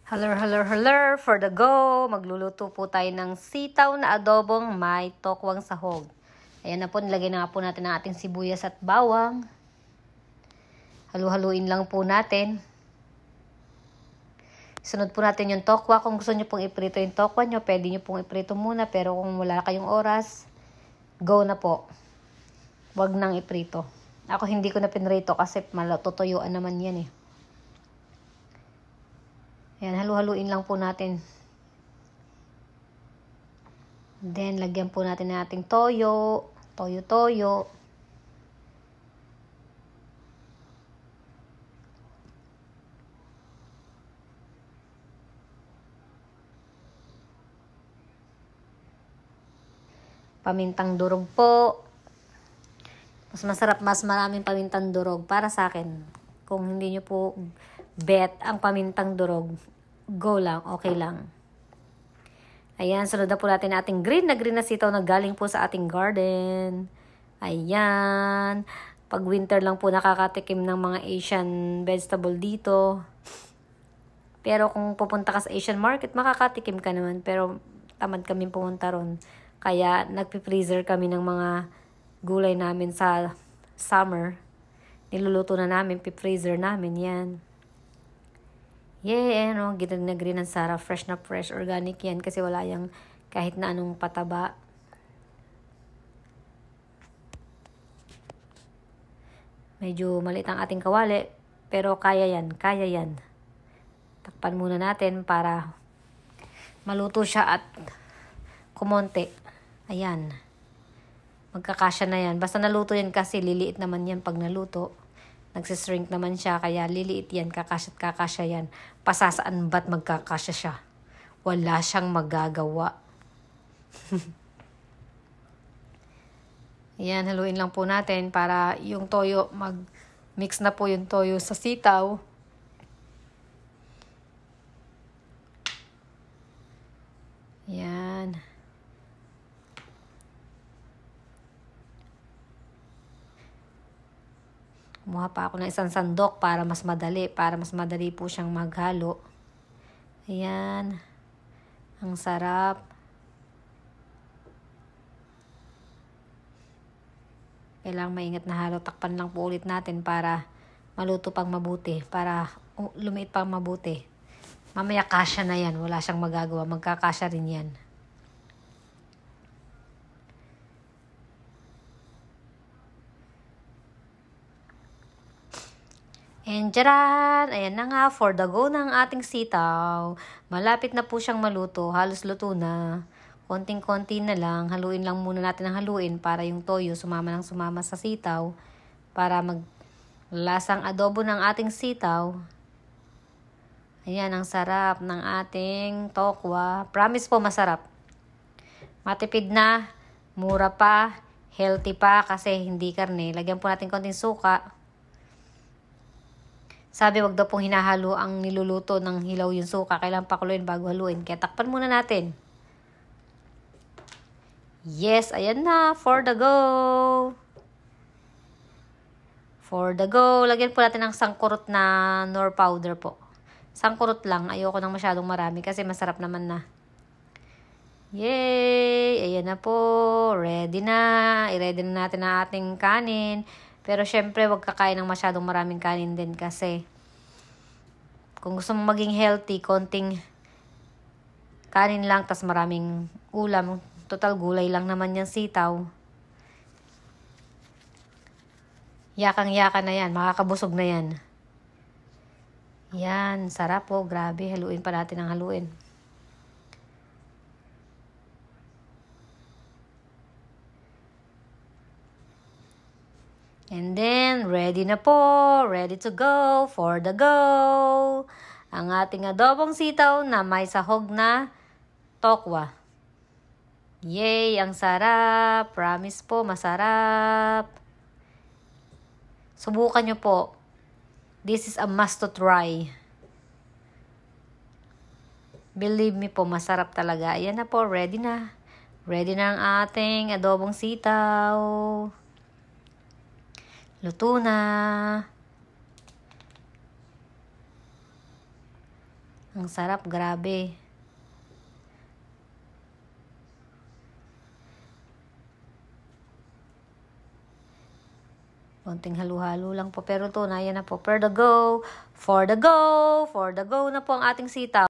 Hello, hello, hello. For the go, magluluto po tayo ng sitaw na adobong may tokwang sahog. Ayan na po, nilagay na nga po natin ang ating sibuyas at bawang. Halu-haluin lang po natin. Sunod po natin yung tokwa. Kung gusto nyo pong iprito yung tokwa nyo, pwede nyo pong iprito muna. Pero kung wala kayong oras, go na po. Huwag nang iprito. Ako hindi ko na pinrito kasi tutuyuan naman yan eh. Ayan, halu-haluin lang po natin. Then, lagyan po natin ng ating toyo. Toyo-toyo. Pamintang durog po. Mas masarap, mas maraming pamintang durog para sa akin. Kung hindi nyo po bet ang pamintang durog, go lang, okay lang. Ayan, sunod na po natin ating green na sitaw na galing po sa ating garden. Ayan. Pag winter lang po nakakatikim ng mga Asian vegetable dito. Pero kung pupunta ka sa Asian market, makakatikim ka naman. Pero tamad kami pumunta ron. Kaya nagpi-freezer kami ng mga gulay namin sa summer. Niluluto na namin, pi-freezer namin yan. Yeah, ano, green na green ang sarap. Fresh na fresh, organic yan kasi wala yung kahit na anong pataba. Medyo maliit ang ating kawali, pero kaya yan, kaya yan. Takpan muna natin para maluto siya at kumonte. Ayan. Magkakasya na yan. Basta naluto yan kasi liliit naman yan pag naluto. Nagsishrink naman siya, kaya liliit yan, kakasya yan. Pasasaan ba't magkakasya siya? Wala siyang magagawa. Yan, haluin lang po natin para yung toyo, mag-mix na po yung toyo sa sitaw. Yan. Kumuha pa ako ng isang sandok para mas madali po siyang maghalo. Ayan. Ang sarap. Kailangang maingat na halo. Takpan lang po ulit natin para maluto pang mabuti. Para lumiit pang mabuti. Mamaya kasya na yan. Wala siyang magagawa. Magkakasya rin yan. And tcharan! Ayan na nga, for the go ng ating sitaw. Malapit na po siyang maluto. Halos luto na. Konting-konti na lang. Haluin lang muna natin ang haluin para yung toyo sumama sa sitaw. Para maglasang adobo ng ating sitaw. Ayan, ang sarap ng ating tokwa. Promise po, masarap. Matipid na, mura pa, healthy pa kasi hindi karne. Lagyan po natin konting suka. Sabi, wag daw pong hinahalo ang niluluto ng hilaw yung suka. Kailangan pakuluin bago haluin. Kaya takpan muna natin. Yes, ayan na. For the go. For the go. Lagyan po natin ng sangkurot na nor powder po. Sangkurot lang. Ayoko nang masyadong marami kasi masarap naman na. Yay! Ayan na po. Ready na. I-ready na natin ang ating kanin. Pero syempre, wag kakain ng masyadong maraming kanin din kasi kung gusto mong maging healthy, konting kanin lang, tas maraming ulam. Total, gulay lang naman yung sitaw. Yakang-yaka na yan. Makakabusog na yan. Yan, sarap po. Grabe, haluin pa natin ang haluin. And then, ready na po. Ready to go. For the go. Ang ating adobong sitaw na may sahog na tokwa. Yay! Ang sarap. Promise po, masarap. Subukan nyo po. This is a must to try. Believe me po, masarap talaga. Ayan na po, ready na. Ready na ang ating adobong sitaw. Luto na. Ang sarap, grabe. Konting halo-halo lang po. Pero to, na yan na po. For the go na po ang ating sitaw.